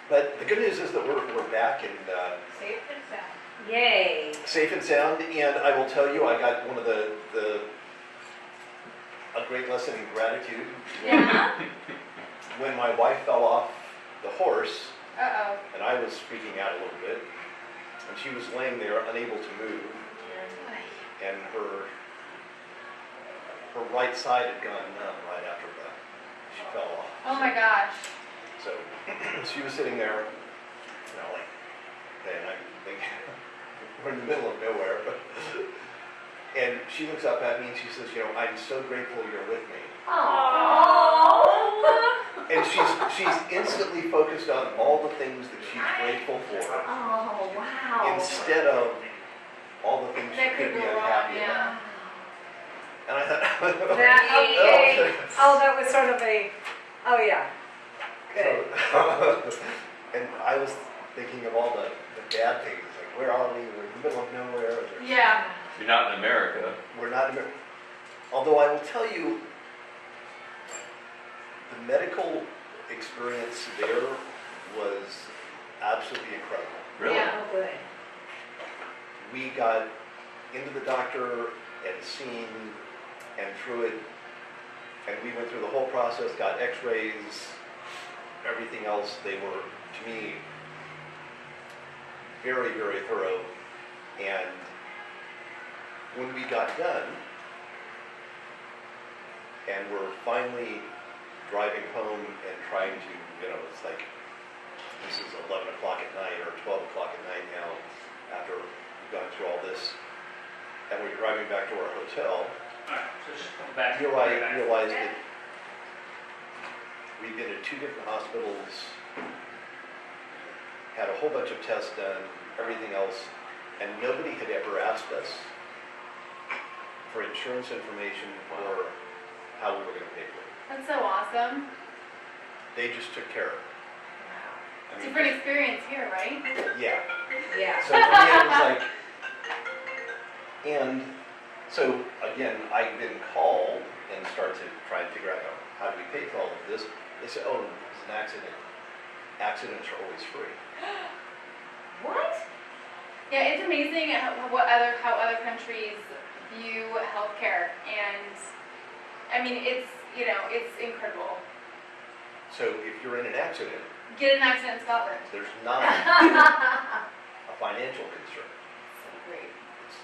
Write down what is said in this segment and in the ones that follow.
But the good news is that we're back and Safe and sound. Yay. safe and sound. And I will tell you, I got one of a great lesson in gratitude. Yeah? When my wife fell off the horse, Uh-oh. and I was freaking out a little bit, and she was laying there unable to move, and her right side had gone numb right after she fell off. Oh my gosh. So she was sitting there, like, and I'm thinking, we're in the middle of nowhere, and she looks up at me and she says, I'm so grateful you're with me. Oh. And she's instantly focused on all the things that she's grateful for, Oh, wow. instead of all the things she That could could be go wrong, unhappy yeah. about. And I thought, That, okay. Oh, that was sort of a, oh yeah. Good. and I was thinking of all the bad things, like where are we? We're in the middle of nowhere. Yeah. You're not in America. We're not in America. Although I will tell you, the medical experience there was absolutely incredible. Really? Yeah. Oh, good. We got into the doctor and seen and through it, and we went through the whole process, got x-rays, everything else. They were, to me, very, very thorough. And when we got done, and we're finally driving home and trying to, it's like, this is 11 o'clock at night or 12 o'clock at night now, after we've gone through all this, and we're driving back to our hotel, Alright, so just come back. realized that we'd been at 2 different hospitals, had a whole bunch of tests done, everything else, and nobody had ever asked us for insurance information or how we were going to pay for it. That's so awesome. They just took care of it. I mean, Different experience here, right? yeah. Yeah. So for me, it was like, and so again, I then called and started to try and figure out how do we pay for all of this. They said, oh, it's an accident. Accidents are always free. What? Yeah, it's amazing how other countries view healthcare, and I mean, it's incredible. So if you're in an accident, Get in an accident in Scotland. there's not a financial concern. So great. It's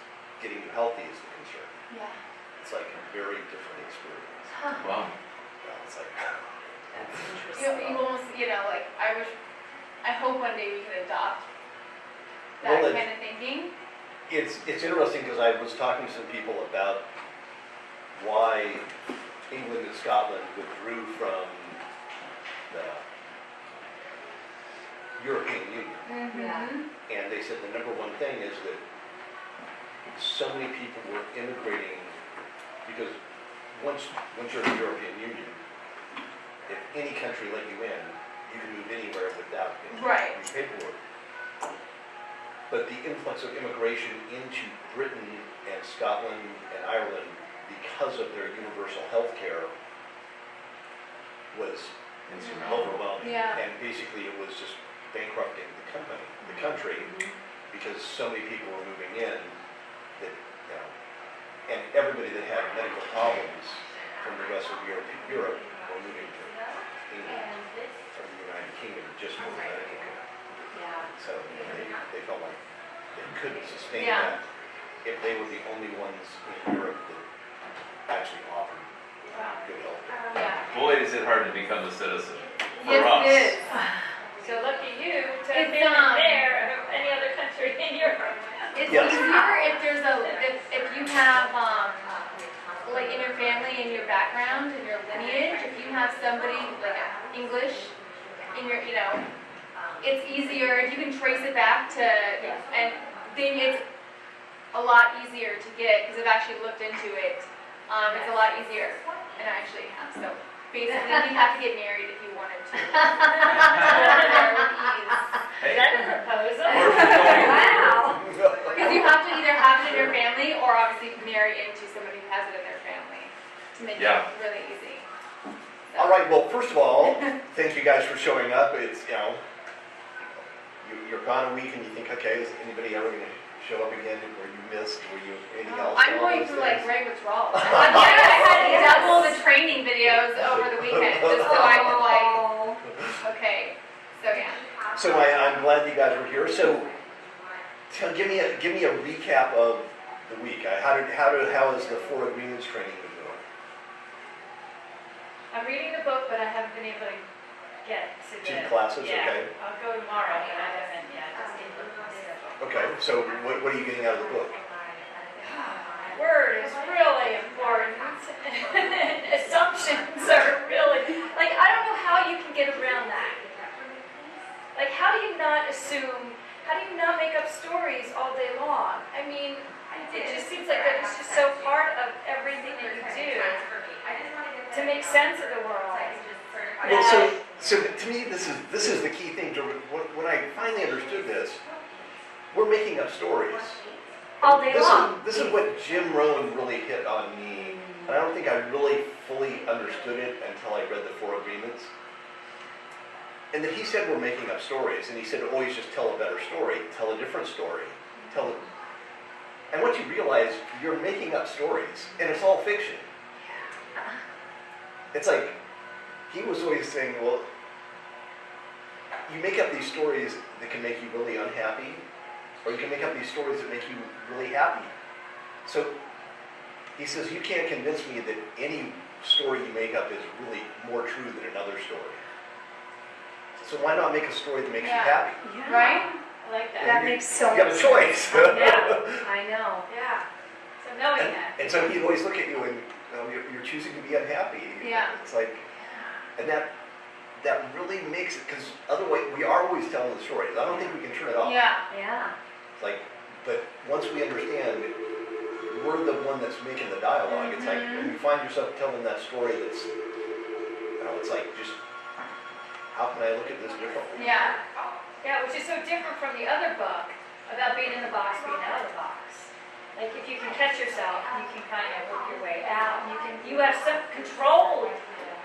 getting you healthy is the concern. Yeah. It's like a very different experience. Wow. It's like, That's You interesting. almost, I hope one day we can adopt Well, that it- kind of thinking. it's interesting because I was talking to some people about why England and Scotland withdrew from the European Union. Yeah. And they said the number one thing is that so many people were immigrating because once you're in the European Union, if any country let you in, you can move anywhere without any Right. paperwork. But the influx of immigration into Britain and Scotland and Ireland because of their universal health care was overwhelming. Yeah. And basically it was just bankrupting the country, because so many people were moving in that, and everybody that had medical problems from the rest of Europe were moving to England or the United Kingdom just for medical care. Yeah. So they felt like they couldn't sustain Yeah. that if they were the only ones in Europe that actually offered good health care. Yeah. Boy, is it hard to become a citizen for Yes, us. it is. So lucky you to It's, have been there of any other country in Europe. It's Yes. easier if you have like in your family, in your background, in your lineage, if you have somebody like English in your, it's easier if you can trace it back to, and then it's a lot easier to get, because I've actually looked into it. It's a lot easier, and I actually have. So basically, you have to get married if you wanted to. There with ease. Hey, Is that a proposal? Wow. Because you have to either have it in your family or obviously marry into somebody who has it in their family to make Yeah. it really easy. All right, well, first of all, thank you guys for showing up. It's, you're gone a week and you think, okay, is anybody ever gonna show up again, where you missed, were you, anything else? I'm on going those through like things? Greg withdrawal. I had to double the training videos over the weekend, just so I could like, Oh. okay, so yeah. So I'm glad you guys were here. So give me a recap of the week. How is the 4 agreements training been going? I'm reading the book, but I haven't been able to get to the. 2 classes, Yeah, okay. I'll go tomorrow, but I haven't, just didn't look at the schedule. Okay, so what are you getting out of the book? Word is really important. Assumptions are really, like, I don't know how you can get around that. Like, how do you not assume, how do you not make up stories all day long? I mean, it just seems like that it's just so part of everything that you do to make sense of the world. Well, so to me, this is the key thing. When I finally understood this, we're making up stories. All day long. This is what Jim Rohn really hit on me, and I don't think I really fully understood it until I read the 4 agreements. And that he said we're making up stories, and he said always just tell a better story, tell a different story, and once you realize you're making up stories, and it's all fiction. It's like, he was always saying, well, you make up these stories that can make you really unhappy, or you can make up these stories that make you really happy. So he says, you can't convince me that any story you make up is really more true than another story. So why not make a story that makes you happy? Right? I like that. That makes so You much have a sense. choice. I know. Yeah. So knowing that. And so he'd always look at you and, you're choosing to be unhappy. Yeah. It's like, and that really makes it, because otherwise, we are always telling the stories. I don't think we can turn it off. Yeah. Yeah. It's like, but once we understand, we're the one that's making the dialogue. It's like, when you find yourself telling that story that's, it's like, just, how can I look at this differently? Yeah. Yeah, which is so different from the other book about being in the box, being out of the box. Like, if you can catch yourself, you can kind of work your way out. You have some control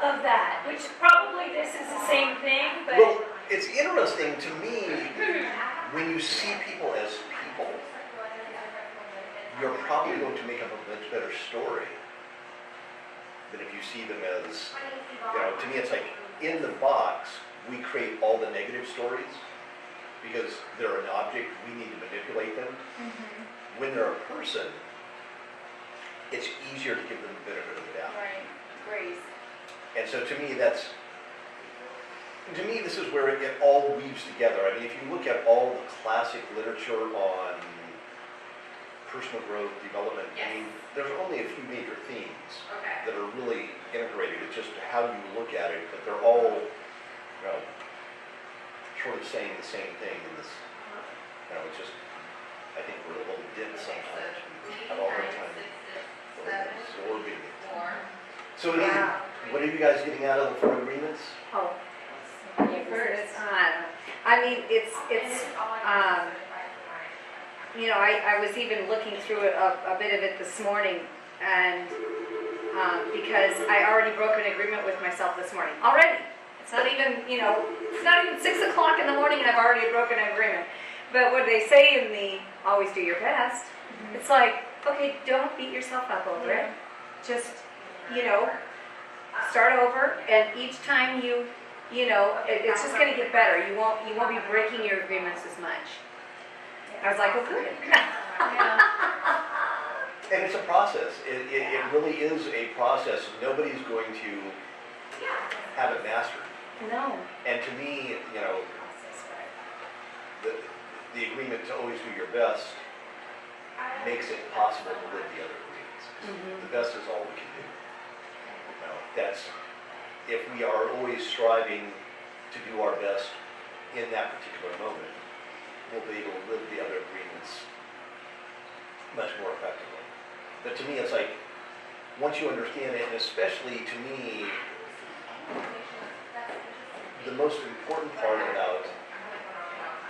of that, which probably this is the same thing, but. Well, it's interesting to me, when you see people as people, you're probably going to make up a much better story than if you see them as, to me it's like, in the box, we create all the negative stories because they're an object, we need to manipulate them. When they're a person, it's easier to give them the benefit of the doubt. Right. Grace. And so to me, this is where it all weaves together. I mean, if you look at all the classic literature on personal growth, development, I mean, there's only a few major themes that are really integrated. It's just how you look at it, but they're all, sort of saying the same thing in this, it's just, I think we're a little dense sometimes. We have all the time absorbing it. So what are you guys getting out of the 4 agreements? Oh. You first. I mean, I was even looking through it a bit of it this morning, and because I already broke an agreement with myself this morning. Already. It's not even, it's not even 6 o'clock in the morning and I've already broken an agreement. But what they say in the always do your best, it's like, okay, don't beat yourself up over it. Just, start over, and each time it's just going to get better. You won't be breaking your agreements as much. I was like, oh, good. And it's a process. It really is a process. Nobody's going to have it mastered. No. And to me, the agreement to always do your best makes it possible to live the other agreements. The best is all we can do. If we are always striving to do our best in that particular moment, we'll be able to live the other agreements much more effectively. But to me, it's like, once you understand it, and especially to me, the most important part about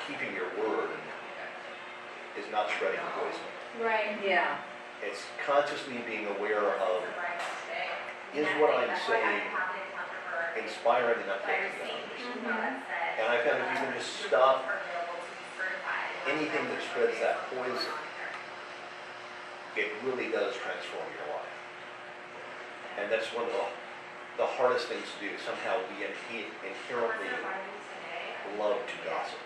keeping your word is not spreading poison. Right. Yeah. It's consciously being aware of, is what I'm saying inspiring enough to others? And I found if you can just stop anything that spreads that poison, it really does transform your life. And that's one of the hardest things to do. Somehow we inherently love to gossip.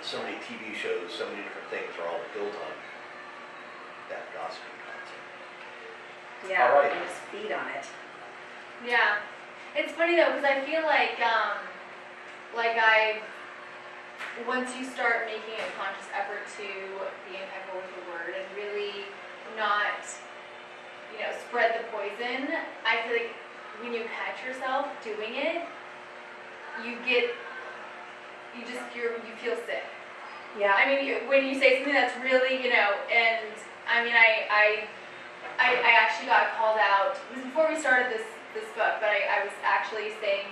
So many TV shows, so many different things are all built on that gossiping concept. Yeah, All right. and just feed on it. Yeah. It's funny though, because I feel like once you start making a conscious effort to be impeccable with the word and really not, spread the poison, I feel like when you catch yourself doing it, you feel sick. Yeah. I mean, when you say something that's really, and I mean, I actually got called out. It was before we started this book, but I was actually saying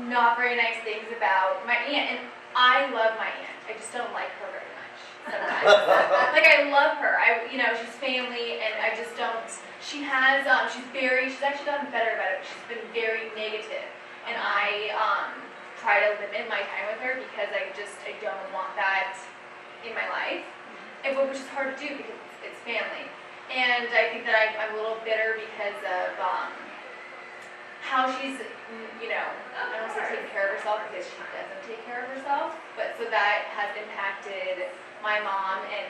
not very nice things about my aunt, and I love my aunt. I just don't like her very much sometimes. Like I love her. She's family, and I just don't. She's actually gotten better about it. But she's been very negative, and I try to limit my time with her because I don't want that in my life, which is hard to do because it's family. And I think that I'm a little bitter because of how she's, I don't want to say taking care of herself because she doesn't take care of herself, but so that has impacted my mom and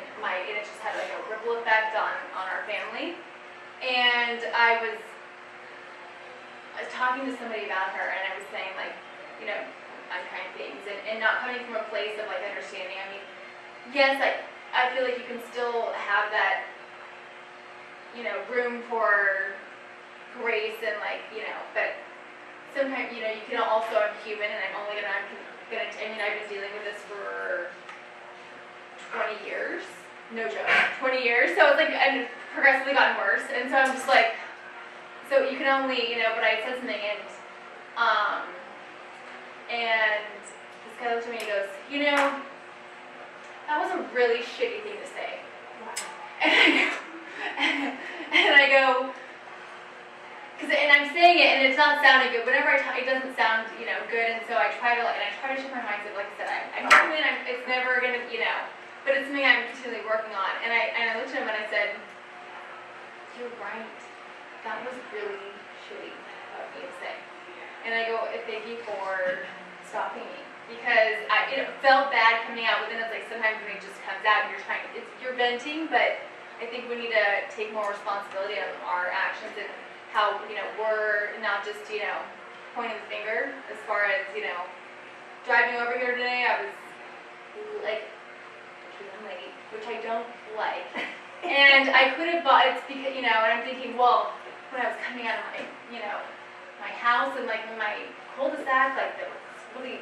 it's just had like a ripple effect on our family. And I was talking to somebody about her and I was saying like, unkind things and not coming from a place of like understanding. I mean, yes, I feel like you can still have that, room for grace and but sometimes, you can also, I'm human and I've been dealing with this for 20 years, no joke, 20 years, so it's like, and progressively gotten worse, and so I'm just like, so you can only, but I said something and this guy looked at me and goes, that was a really shitty thing to say. And I go, and I'm saying it, and it's not sounding good. Whenever I talk, it doesn't sound, good. And so I try to shift my mindset. Like I said, I'm human. It's never gonna, but it's something I'm continually working on. And I looked at him and I said, "You're right. That was really shitty of me to say." And I go, "Thank you for stopping me." Because it felt bad coming out, but then it's like sometimes when it just comes out and you're venting, but I think we need to take more responsibility on our actions and how, we're not just, pointing the finger as far as, driving over here today, I was like, I'm late, which I don't like. And I could have bought, it's because, and I'm thinking, well, when I was coming out of my, my house and like in my cul-de-sac, like there was really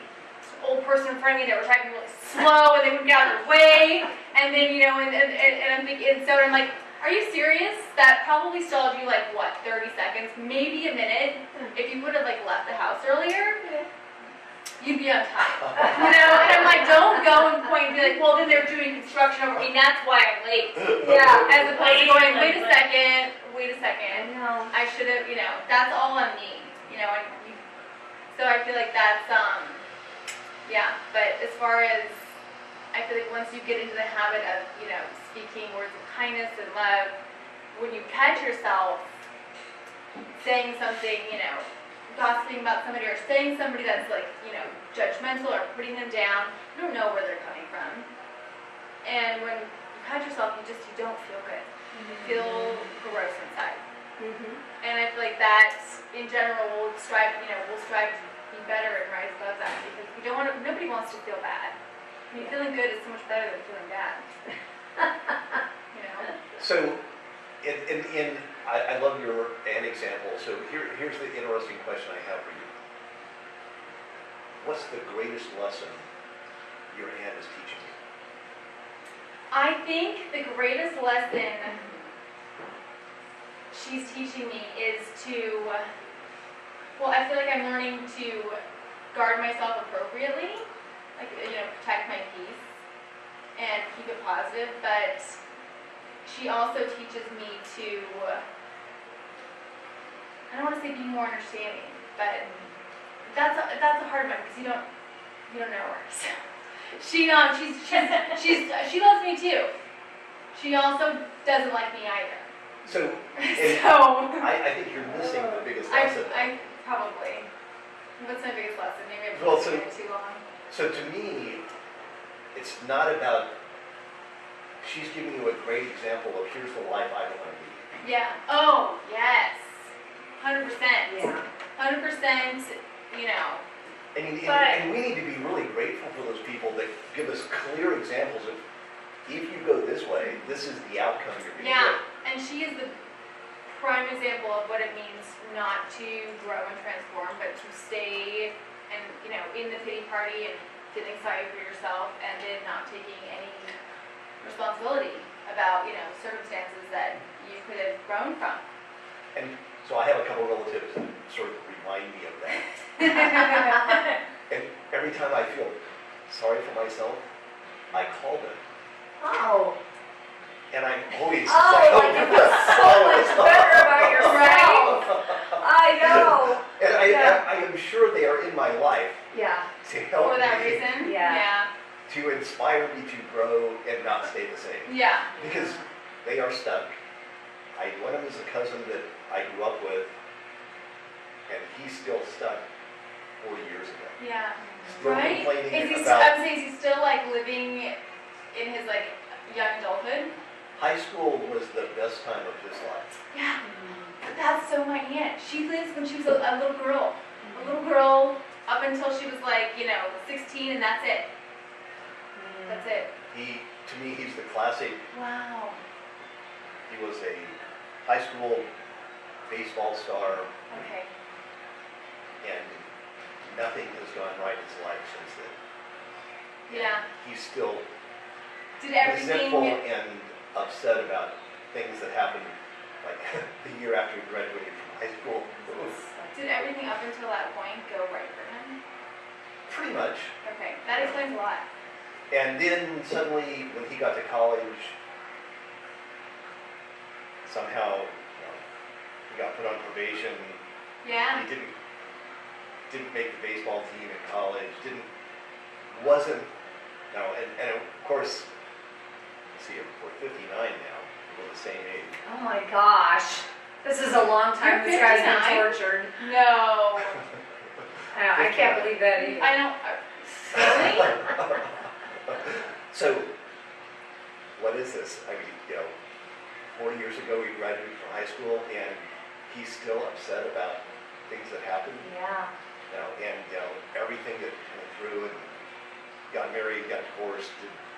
old person in front of me that were driving really slow and they wouldn't get out of their way, and then and I'm thinking, and so I'm like, are you serious? That probably stalled you like what, 30 seconds, maybe a minute. If you would have like left the house earlier, you'd be on time. And I'm like, don't go and point and be like, well then they're doing construction over me, and that's why I'm late. Yeah. As opposed to going, wait a second, No. I should have, that's all on me, so I feel like that's yeah, but as far as, I feel like once you get into the habit of, speaking words of kindness and love, when you catch yourself saying something, gossiping about somebody or saying somebody that's like, judgmental or putting them down, you don't know where they're coming from. And when you catch yourself, you don't feel good. You feel gross inside. And I feel like that, in general, we'll strive to be better and rise above that because nobody wants to feel bad. I mean, feeling good is so much better than feeling bad. So, I love an example. So here's the interesting question I have for you. What's the greatest lesson your aunt is teaching you? I think the greatest lesson she's teaching me is I feel like I'm learning to guard myself appropriately, like, protect my peace and keep it positive, but she also teaches me to, I don't want to say be more understanding, but that's a hard one because you don't know her. So she loves me too. She also doesn't like me either. So, and So I think you're missing the biggest lesson. I probably. What's my biggest lesson? Maybe I've Well, been so- here too long. So to me, it's not about, she's giving you a great example of here's the life I want to lead. Yeah. Oh yes. 100%. Yeah. 100%. You know. I mean, But- and we need to be really grateful for those people that give us clear examples of, if you go this way, this is the outcome you're going to Yeah. get. And she is the prime example of what it means not to grow and transform, but to stay and in the pity party and feeling sorry for yourself, and then not taking any responsibility about circumstances that you could have grown from. And so I have a couple relatives that sort of remind me of that. And every time I feel sorry for myself, I call them. Oh. And I'm always Oh, like you feel so much better about yourself. I know. And Yeah. I am sure they are in my life Yeah. to help For that me, reason. Yeah. to inspire me to grow and not stay the same. Yeah. Because they are stuck. One of them is a cousin that I grew up with, and he's still stuck 40 years ago. Yeah. Still Right? complaining Is he? about I'm saying, is he still like living in his like young adulthood? high school was the best time of his life. Yeah. But that's so my aunt. She lives when she was a little girl. A little girl up until she was like 16, and that's it. That's it. To me, he's the classic. Wow. He was a high school baseball star, Okay. and nothing has gone right in his life since then. Yeah. He's still Did resentful everything? and upset about things that happened, like the year after he graduated from high school. Did everything up until that point go right for him? Pretty much. Okay, that explains a lot. And then suddenly, when he got to college, somehow he got put on probation. Yeah. He didn't make the baseball team in college. Wasn't. And of course, let's see, we're 59 now. We're the same age. Oh my gosh. This is a long time You're this guy's been 59? tortured. No. I can't believe that either. I don't. Really? So, what is this? I mean, 40 years ago he graduated from high school, and he's still upset about things that happened. Yeah. And everything that went through, and got married, got divorced.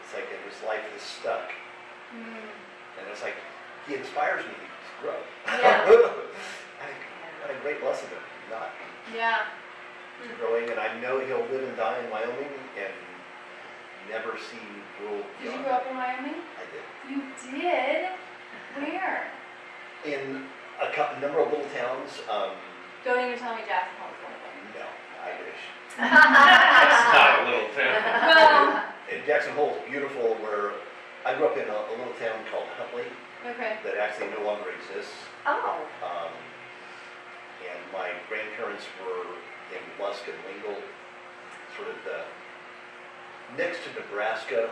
It's like his life is stuck, and it's like he inspires me to grow. Yeah. What a great lesson of not Yeah. growing, and I know he'll live and die in Wyoming and never see world Did you beyond grow up that. in Wyoming? I did. You did? Where? In a number of little towns. Don't even tell me Jackson Hole's one of them. No, I wish. It's not a little town. Well, And Jackson Hole is beautiful. Where I grew up in a little town called Huntley okay. that actually no longer exists. Oh. And my grandparents were in Lusk and Lingle, sort of next to Nebraska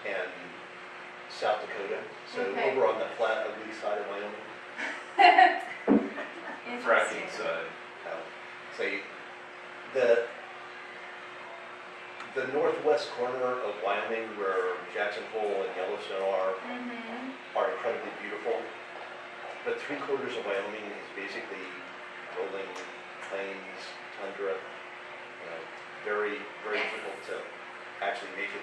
and South Dakota. So Okay. over on the flat, ugly side of Wyoming. Fracking side. So the northwest corner of Wyoming, where Jackson Hole and Yellowstone are incredibly beautiful. But 3/4 of Wyoming is basically rolling plains, tundra. Very, very difficult to actually make it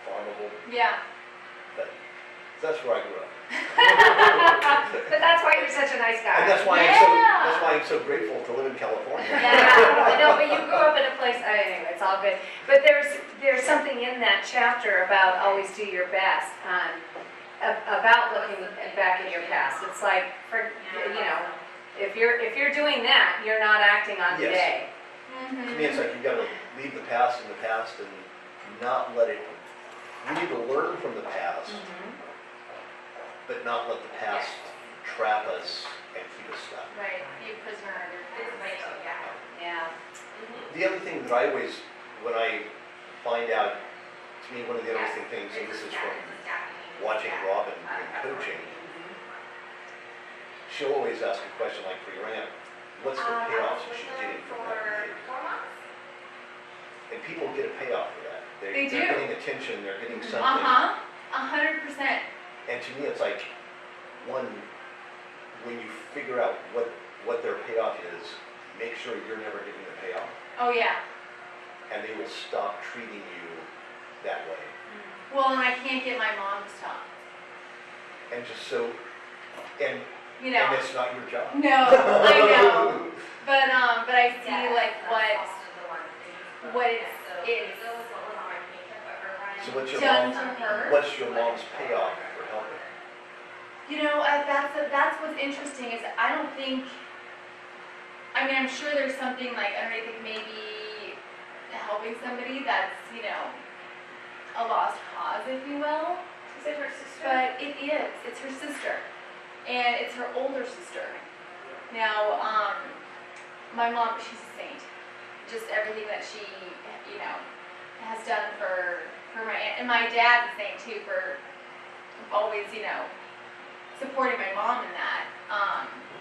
farmable. Yeah. But that's where I grew up. But that's why you're such a nice guy. And that's why I'm so grateful to live in California. Yeah, I know, but you grew up in a place, anyway, it's all good. But there's something in that chapter about always do your best, about looking back at your past. It's like, if you're doing that, you're not acting on Yes. today. To me, it's like you gotta leave the past in the past and not let it, we need to learn from the past, but not let the past trap us and keep us stuck. Right. Be a prisoner The other thing that I always, when I find out, to me, one of the interesting things, and this is from watching Robin and coaching, she'll always ask a question like for your aunt, what's the payoff she's getting from that behavior? And people get a payoff for that. They do. They're getting attention, they're getting something. 100%. And to me, it's like, one, when you figure out what their payoff is, make sure you're never giving the payoff, Oh, yeah. and they will stop treating you that way. Well, and I can't get my mom to stop. And just so, and, You know. and it's not your job. No, I know. But I see like what it is So what's your done mom's, to her. what's your mom's payoff for helping? You know, that's what's interesting is I don't think. I mean, I'm sure there's something like underneath, like maybe helping somebody that's a lost cause, if you will. Is it her sister? But it is. It's her sister, and it's her older sister. Now, my mom, she's a saint. Just everything that she, has done for my aunt, and my dad's a saint too for always, supporting my mom in that.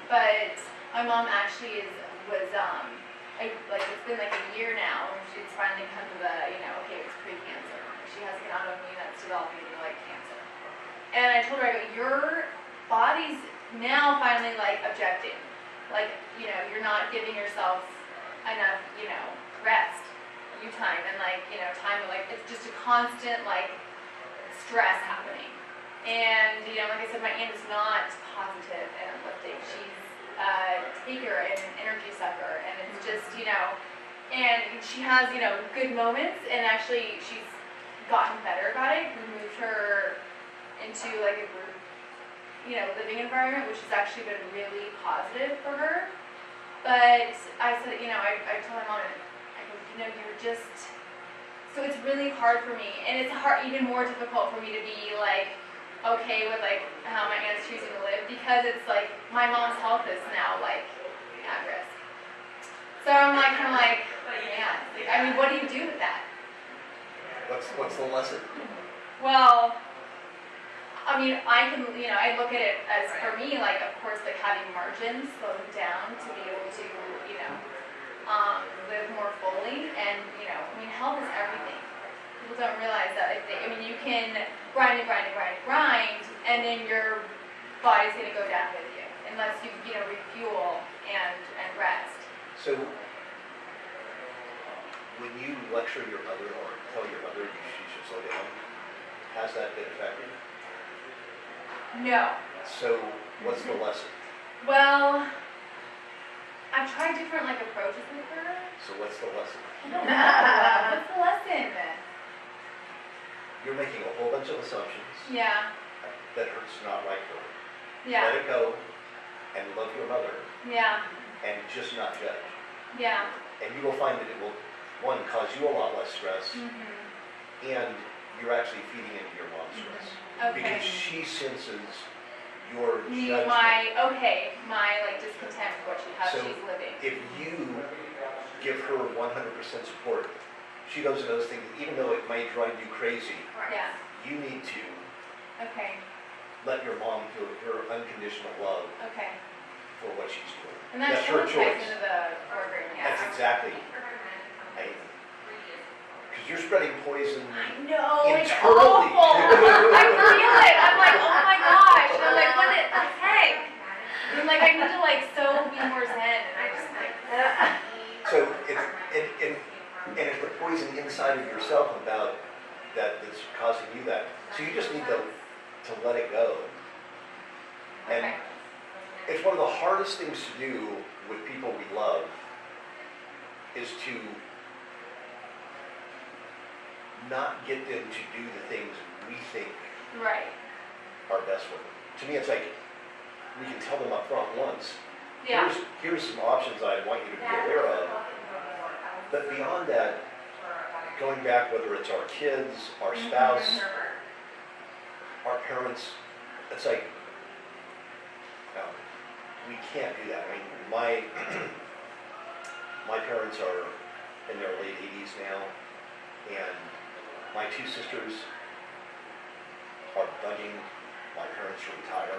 But my mom actually it's been like a year now, and she's finally come to the, okay, it's pre-cancer. She has an autoimmune that's developing into like cancer. And I told her, I go, your body's now finally like objecting. Like, you're not giving yourself enough, rest, you time, and time, it's just a constant stress happening. And, like I said, my aunt is not positive and uplifting. She's a taker and an energy sucker, and it's just, and she has, good moments, and actually she's gotten better about it. We moved her into like a group, living environment, which has actually been really positive for her. But I said, I told my mom, I go, you're just, so it's really hard for me, and it's even more difficult for me to be okay with how my aunt's choosing to live, because it's my mom's health is now at risk. So I'm kind of man, I mean, what do you do with that? What's the lesson? Well, I mean, I can, I look at it as, for me, of course, having margins, slowing down to be able to, live more fully, and, I mean, health is everything. People don't realize that, you can grind and grind and grind and grind, and then your body's gonna go down with you, unless you, refuel and rest. So, when you lecture your mother or tell your mother she should slow down, has that been effective? No. So, what's the lesson? Well, I've tried different, approaches with her. So what's the lesson? I don't know. What's the lesson? You're making a whole bunch of assumptions Yeah, that it's not right for her. yeah, Let it go and love your mother yeah, and just not judge. yeah. And you will find that it will, one, cause you a lot less stress, Mm-hmm. and you're actually feeding into your mom's stress. Okay. Because she senses your Me, judgment. my discontent with how So, she's living. If you give her 100% support, she goes into those things, even though it might drive you crazy, Yeah, you need to okay, let your mom feel her unconditional love okay. for what she's doing. And that her totally ties choice. into the program, yeah. That's exactly. Because you're spreading poison. I know, it's Internally. awful. I feel it. I'm oh my gosh. And I'm what the heck? And I need to so be more zen, and I just So and it's the poison inside of yourself about that's causing you that. So you just need to let it go. And Okay. it's one of the hardest things to do with people we love is to not get them to do the things we think Right. are best for them. To me, it's we can tell them up front once. Yeah. Here's some options I want you to be aware of. But beyond that, going back, whether it's our kids, our spouse, our parents, it's we can't do that. I mean, my parents are in their late 80s now, and my two sisters are bugging my parents to retire.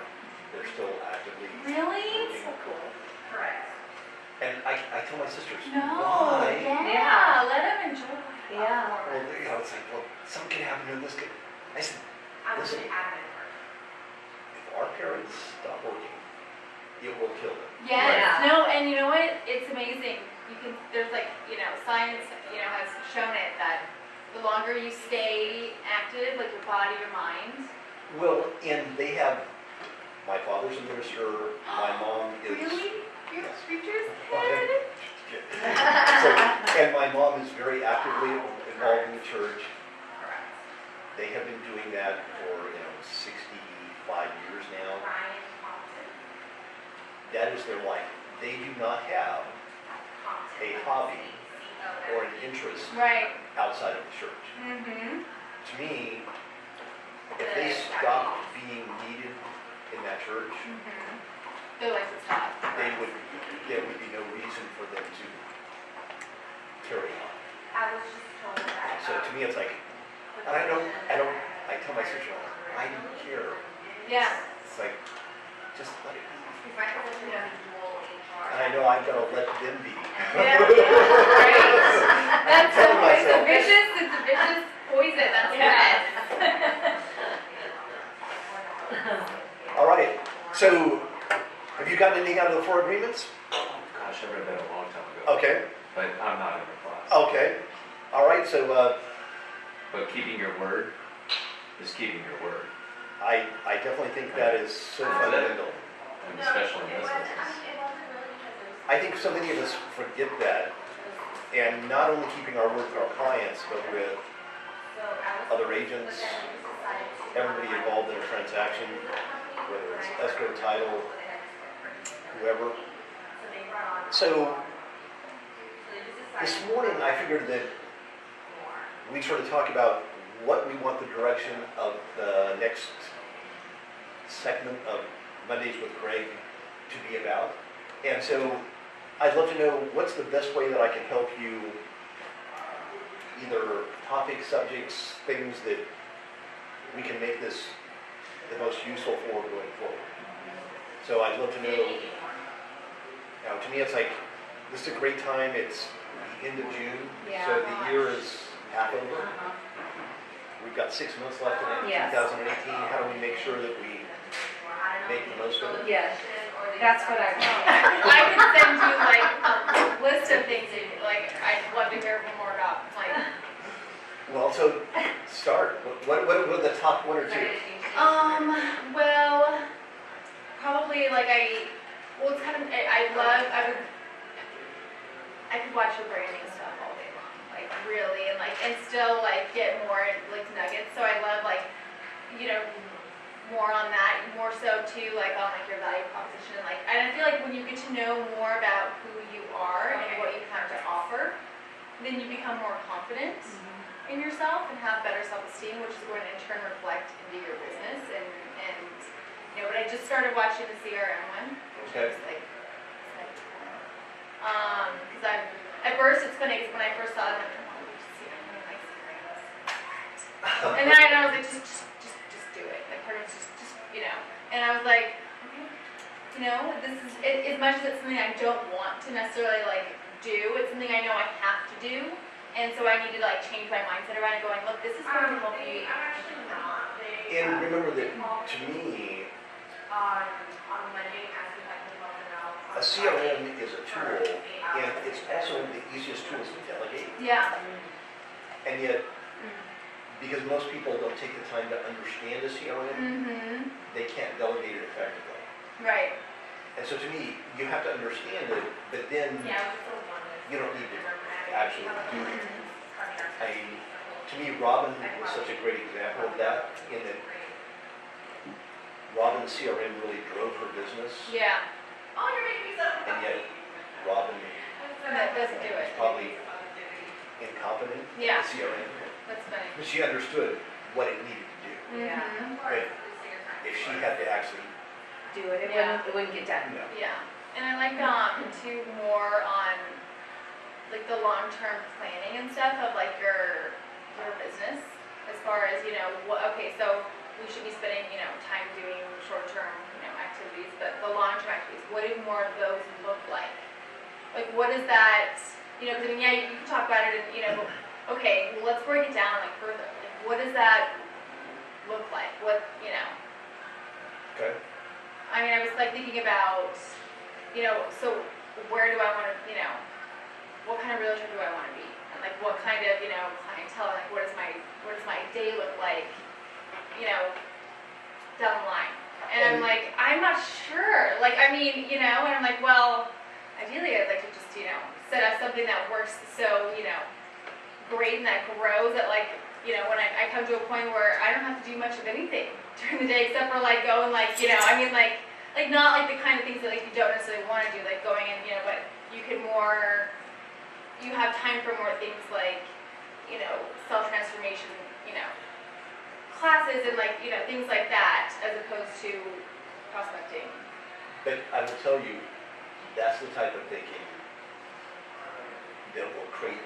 They're still actively Really? working. Cool. And I tell my sisters, No, why? yeah, let them enjoy. Yeah. Well, you know, it's like, well, something can happen to this kid. I said, listen, if our parents stop working, it will kill them. Yes, Right. no, and you know what? It's amazing. You can, there's like, you know, science, you know, has shown it that the longer you stay active, like your body, your mind. Well, and they have, my father's a minister, my mom is. Really? Your Yes. preacher's Okay. head? So, and my mom is very actively involved in the church. They have been doing that for, 65 years now. That is their life. They do not have a hobby or an interest Right. outside of the church. Mm-hmm. To me, if they stop being needed in that church, Mm-hmm. Their life would stop. there would be no reason for them to carry on. So to me, it's like, and I tell my sister, I don't care. Yeah. It's like, just let it be. Yeah. And I know I've got to let them be. Yeah. Right? That's Tell it's a myself. vicious poison. That's what it is. All right, so have you gotten anything out of the 4 agreements? Gosh, I read that a long time ago. Okay, But I'm not in the class. okay. All right, so But keeping your word is keeping your word, I definitely think that is so fundamental. and especially in this business. I think so many of us forget that, and not only keeping our word with our clients, but with other agents, everybody involved in a transaction, whether it's escrow, title, whoever. So this morning, I figured that we sort of talk about what we want the direction of the next segment of Mondays with Greg to be about. And so I'd love to know what's the best way that I can help you, either topics, subjects, things that we can make this the most useful for going forward. So I'd love to know, to me it's like, this is a great time, it's the end of June, so the year is half over. We've got 6 months left in it, Yes. 2018, how do we make sure that we make the most of it? Yes, that's what I want. I could send you like a list of things that like I'd love to hear more about. Like, Well, so start, what are the top 1 or 2? well, probably like well, it's kind of I could watch your branding stuff all day long, like really, and still like get more like nuggets. So I love like, more on that, more so too, like on like your value proposition, and I feel like when you get to know more about who you are and what you have to offer, then you become more confident in yourself and have better self-esteem, which is going to in turn reflect into your business. And but I just started watching the CRM one, which Okay. is like, because at first it's funny because when I first saw it, I'm like, come on, we just see it, I like CRM. And then I was like, just do it. Like, part of it's just, and I was like, okay, this is, as much as it's something I don't want to necessarily like do, it's something I know I have to do. And so I need to like change my mindset around it going, look, this is going to help you. And remember that, to me, a CRM is a tool, and it's also one of the easiest tools to delegate. Yeah, And yet, because most people don't take the time to understand a CRM, they can't delegate it effectively. right. And so to me, you have to understand it, but then you don't need to actually do it. To me, Robin was such a great example of that, in that Robin's CRM really drove her business, Yeah, and yet Robin that doesn't do was it. probably incompetent in Yeah. CRM. That's funny. But she understood what it needed to do. But if she had to actually, Do it Yeah. wouldn't get done. you know, Yeah, and I like too more on like the long-term planning and stuff of like your business, as far as, okay, so we should be spending, time doing short-term, activities, but the long-term activities, what do more of those look like? Like, what is that, because I mean, yeah, you can talk about it and, okay, well, let's break it down like further. Like, what does that look like? What, Okay. I mean, I was like thinking about, so where do I want to, what kind of realtor do I want to be? And like, what kind of, clientele, like, what does my day look like, down the line? And I'm like, I'm not sure. Like, I mean, and I'm like, well, ideally I'd like to just, set up something that works so, great and that grows that like, when I come to a point where I don't have to do much of anything during the day except for like go and like, I mean like not like the kind of things that like you don't necessarily want to do, like going in, but you can more, you have time for more things like, self-transformation, classes and like, things like that as opposed to prospecting. But I will tell you, that's the type of thinking that will create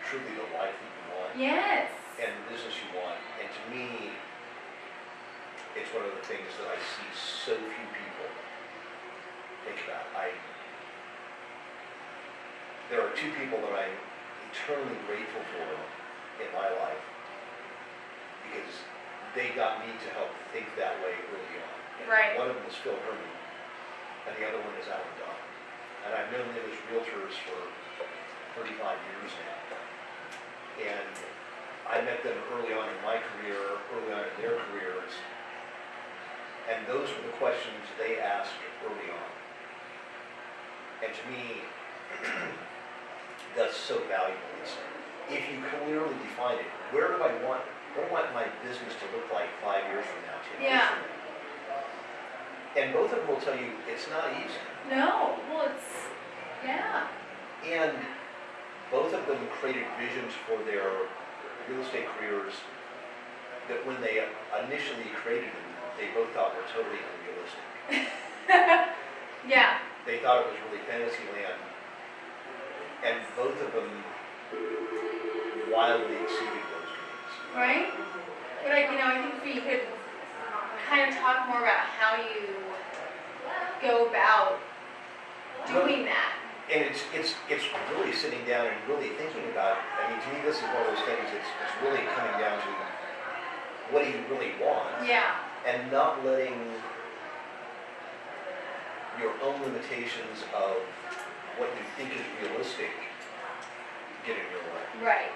truly the life that you want Yes. and the business you want. And to me, it's one of the things that I see so few people think about. There are two people that I'm eternally grateful for in my life because they got me to help think that way early on. And Right. one of them was Phil Herman, and the other one is Alan Dodd. And I've known them as realtors for 35 years now. And I met them early on in my career, early on in their careers, and those were the questions they asked early on. And to me, that's so valuable. It's, if you clearly define it, what do I want my business to look like 5 years from now, 10 years Yeah. from now? And both of them will tell you it's not easy. No. Well, it's, yeah. And both of them created visions for their real estate careers that when they initially created them, they both thought were totally unrealistic. Yeah. They thought it was really fantasy land. And both of them wildly exceeded those dreams. Right? But I think we could kind of talk more about how you go about doing that. And it's really sitting down and really thinking about it. I mean, to me, this is one of those things that's really coming down to what do you really want? Yeah. And not letting your own limitations of what you think is realistic get in your way. Right.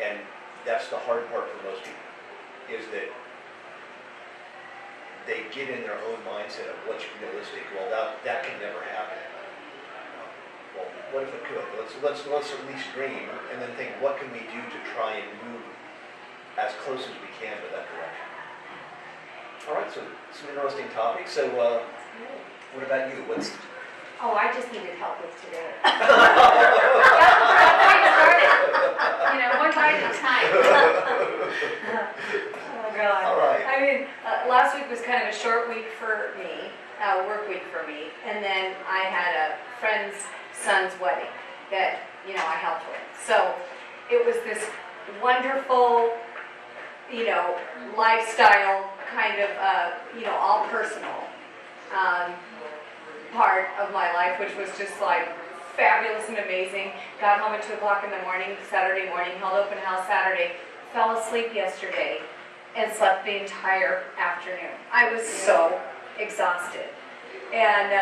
And that's the hard part for most people, is that they get in their own mindset of what's realistic. Well, that can never happen. Well, what if it could? Let's at least dream and then think, what can we do to try and move as close as we can to that direction? All right, so some interesting topics. So what about you? What's Oh, I just needed help with today. That's how you started. One bite at a time. Oh, God. all right? I mean, last week was kind of a short week for me, work week for me, and then I had a friend's son's wedding that, I helped with. So it was this wonderful, lifestyle kind of, all personal part of my life, which was just like fabulous and amazing. Got home at 2 o'clock in the morning, Saturday morning, held open house Saturday, fell asleep yesterday, and slept the entire afternoon. I was so exhausted. And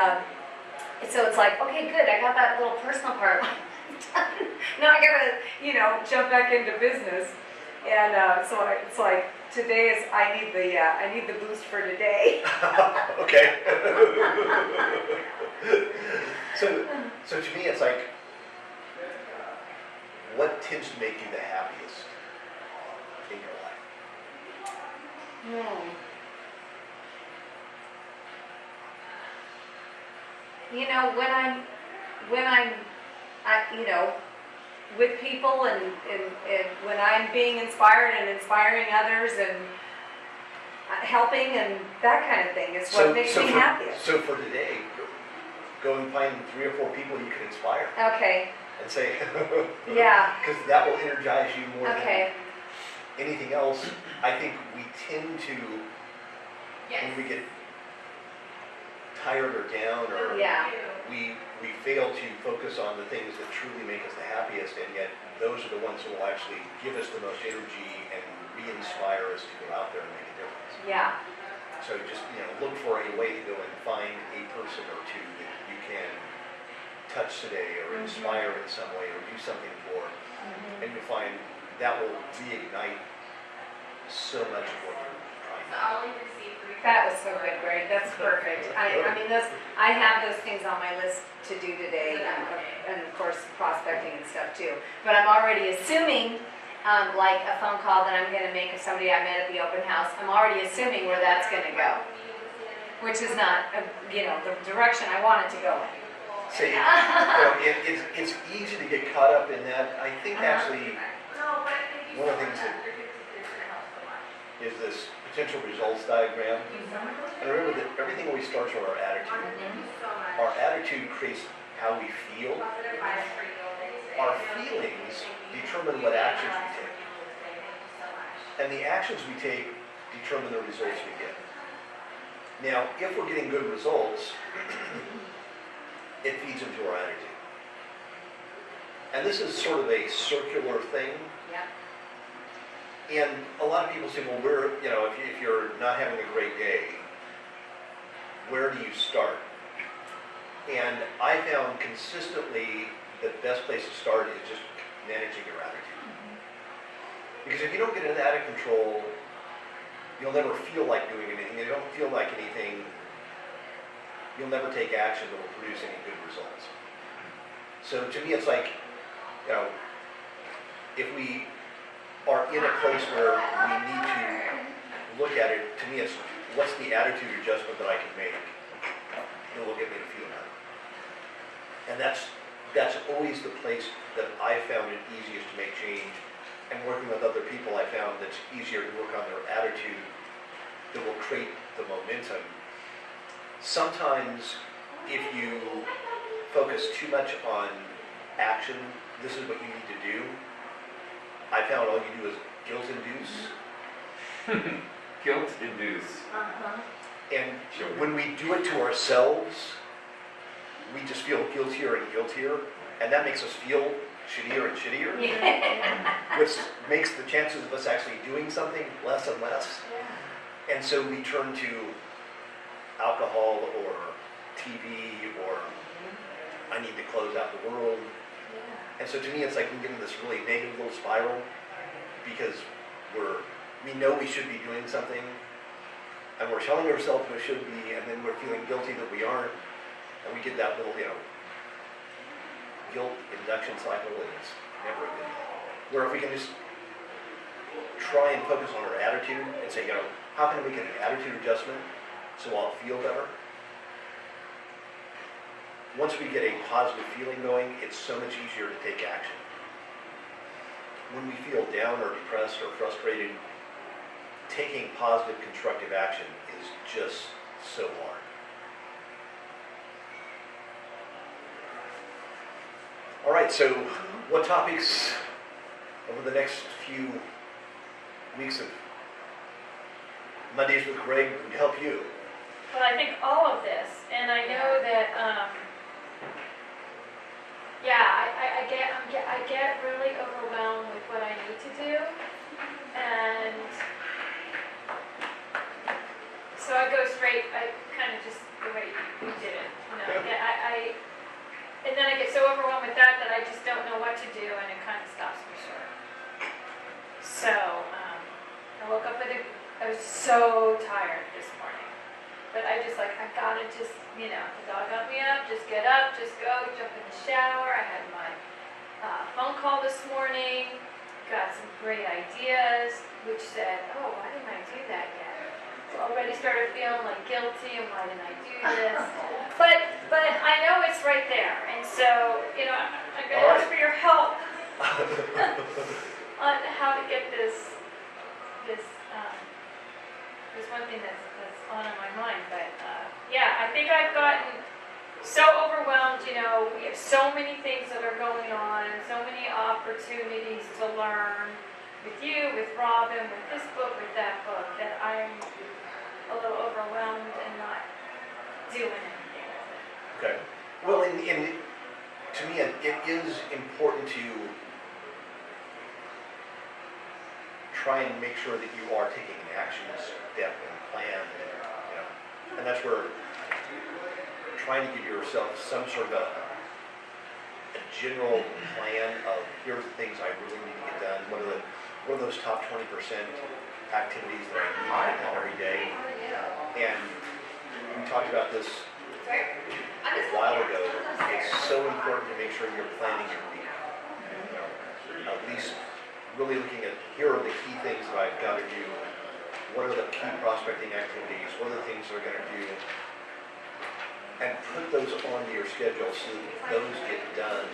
so it's like, okay, good, I got that little personal part done. Now I gotta, jump back into business. And so it's like, today is, I need the boost for today. Okay. So to me, it's like, what tends to make you the happiest in your life? When I'm with people and when I'm being inspired and inspiring others and helping and that kind of thing is what makes me happiest. So for today, go and find 3 or 4 people you can inspire. Okay, and say, Yeah, because that will energize you more than okay, anything else. I think we tend to, when we get tired or down, or yeah, we fail to focus on the things that truly make us the happiest, and yet those are the ones who will actually give us the most energy and re-inspire us to go out there and make a difference. yeah, So just, look for a way to go and find a person or two that you can touch today or inspire in some way or do something for, and you'll find that will reignite so much of what you're trying to do. that was so good, Greg, that's perfect. I mean, I have those things on my list to do today, and of course, prospecting and stuff too. But I'm already assuming, like a phone call that I'm gonna make of somebody I met at the open house, I'm already assuming where that's gonna go, which is not, the direction I want it to go in. See, it's easy to get caught up in that. I think actually, one of the things that is this potential results diagram. And remember that everything always starts with our attitude. Our attitude creates how we feel. Our feelings determine what actions we take. And the actions we take determine the results we get. Now, if we're getting good results, it feeds into our attitude. And this is sort of a circular thing. Yeah. And a lot of people say, well, if you're not having a great day, where do you start? And I found consistently the best place to start is just managing your attitude. Because if you don't get it out of control, you'll never feel like doing anything. You don't feel like anything, you'll never take action that will produce any good results. So to me, it's like, if we are in a place where we need to look at it, to me it's, what's the attitude adjustment that I can make that will get me to feel better? And that's always the place that I found it easiest to make change. And working with other people, I found that's easier to work on their attitude that will create the momentum. Sometimes if you focus too much on action, this is what you need to do, I found all you do is guilt induce. Guilt induce. And when we do it to ourselves, we just feel guiltier and guiltier, and that makes us feel shittier and shittier, which makes the chances of us actually doing something less and less. And so we turn to alcohol or TV or I need to close out the world. And so to me, it's like we get in this really negative little spiral because we know we should be doing something and we're telling ourselves we should be, and then we're feeling guilty that we aren't, and we get that little, guilt induction cycle, and it's never a good thing. Where if we can just try and focus on our attitude and say, how can we get an attitude adjustment so I'll feel better? Once we get a positive feeling going, it's so much easier to take action. When we feel down or depressed or frustrated, taking positive, constructive action is just so hard. All right, so what topics over the next few weeks of Mondays with Greg would help you? Well, I think all of this, and I know that, I get really overwhelmed with what I need to do, and so I go straight, I kind of just the way you did it, and then I get so overwhelmed with that I just don't know what to do, and it kind of stops me short. So, I woke up I was so tired this morning, but I gotta just, the dog got me up, just get up, just go, jump in the shower. I had my phone call this morning, got some great ideas, which said, oh, why didn't I do that yet? So already started feeling like guilty, and why didn't I do this? But I know it's right there, and so, I'm gonna ask for your help on how to get this one thing that's on my mind. But I think I've gotten so overwhelmed, you know, we have so many things that are going on, so many opportunities to learn with you, with Robin, with this book, with that book, that I'm a little overwhelmed and not doing anything with it. Okay. Well, to me, it is important to try and make sure that you are taking an action step and plan, and, you know, and that's where trying to give yourself some sort of a general plan of here's the things I really need to get done. What are those top 20% activities that I need to get done every day? And we talked about this a while ago. It's so important to make sure you're planning your week. You know, at least really looking at, here are the key things that I've got to do. What are the key prospecting activities? What are the things they're going to do? And put those onto your schedule so that those get done,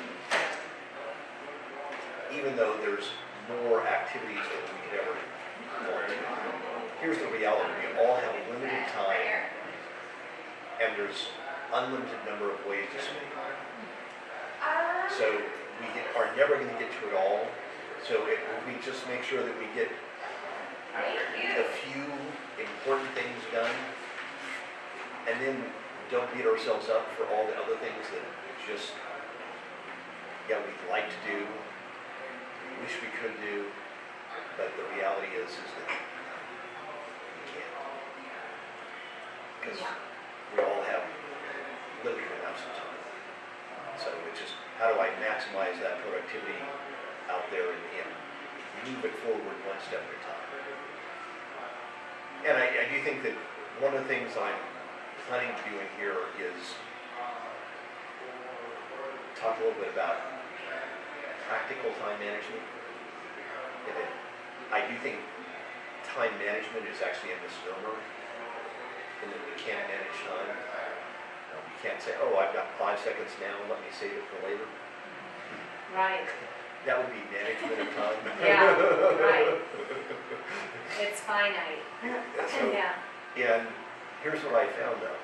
even though there's more activities than we could ever want to do. Here's the reality, we all have limited time, and there's unlimited number of ways to spend it. So we are never going to get to it all. So if we just make sure that we get a few important things done, and then don't beat ourselves up for all the other things that just, yeah, we'd like to do, we wish we could do, but the reality is that we can't. Because we all have limited amounts of time. So it's just, how do I maximize that productivity out there and move it forward one step at a time? And I do think that one of the things I'm planning to do in here is talk a little bit about practical time management. And I do think time management is actually a misnomer, in that we can't manage time. We can't say, oh, I've got 5 seconds now, let me save it for later. Right, That would be management of time. yeah, right. It's finite. So, Yeah. and here's what I found though.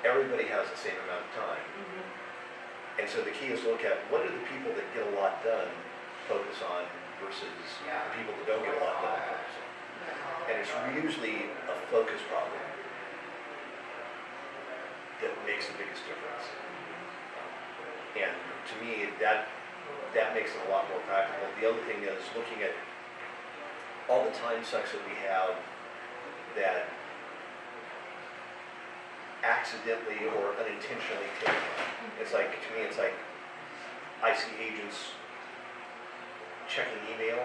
Everybody has the same amount of time. And so the key is to look at what are the people that get a lot done focus on versus the people that don't get a lot done focus on. And it's usually a focus problem that makes the biggest difference. And to me, that makes it a lot more practical. The other thing is looking at all the time sucks that we have that accidentally or unintentionally take time. It's like, to me, it's like I see agents checking email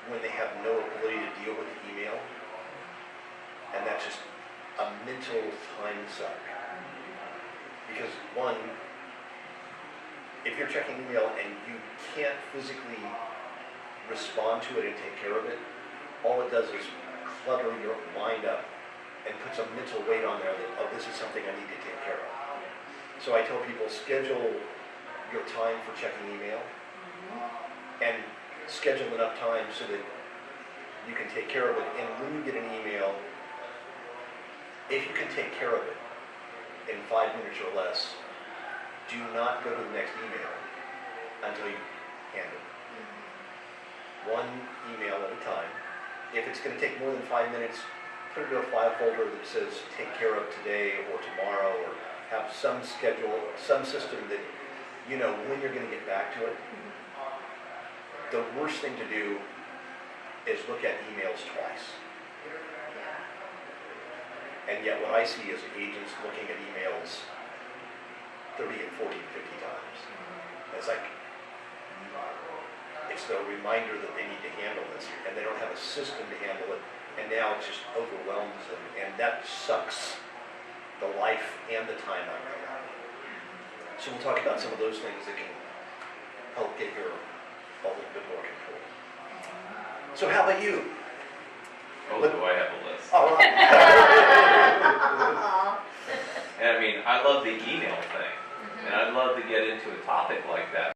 when they have no ability to deal with the email. And that's just a mental time suck. Because one, if you're checking email and you can't physically respond to it and take care of it, all it does is clutter your mind up and puts a mental weight on there that, oh, this is something I need to take care of. So I tell people, schedule your time for checking email and schedule enough time so that you can take care of it. And when you get an email, if you can take care of it in 5 minutes or less, do not go to the next email until you handle it. One email at a time. If it's going to take more than 5 minutes, put it in a file folder that says take care of today or tomorrow, or have some schedule, some system that you know when you're going to get back to it. The worst thing to do is look at emails twice. And yet what I see is agents looking at emails 30 and 40 and 50 times. It's like, it's the reminder that they need to handle this, and they don't have a system to handle it, and now it just overwhelms them, and that sucks the life and the time out of them. So we'll talk about some of those things that can help get your a little bit more control. So how about you? Oh, do I have a list? All right. And I mean, I love the email thing, and I'd love to get into a topic like that.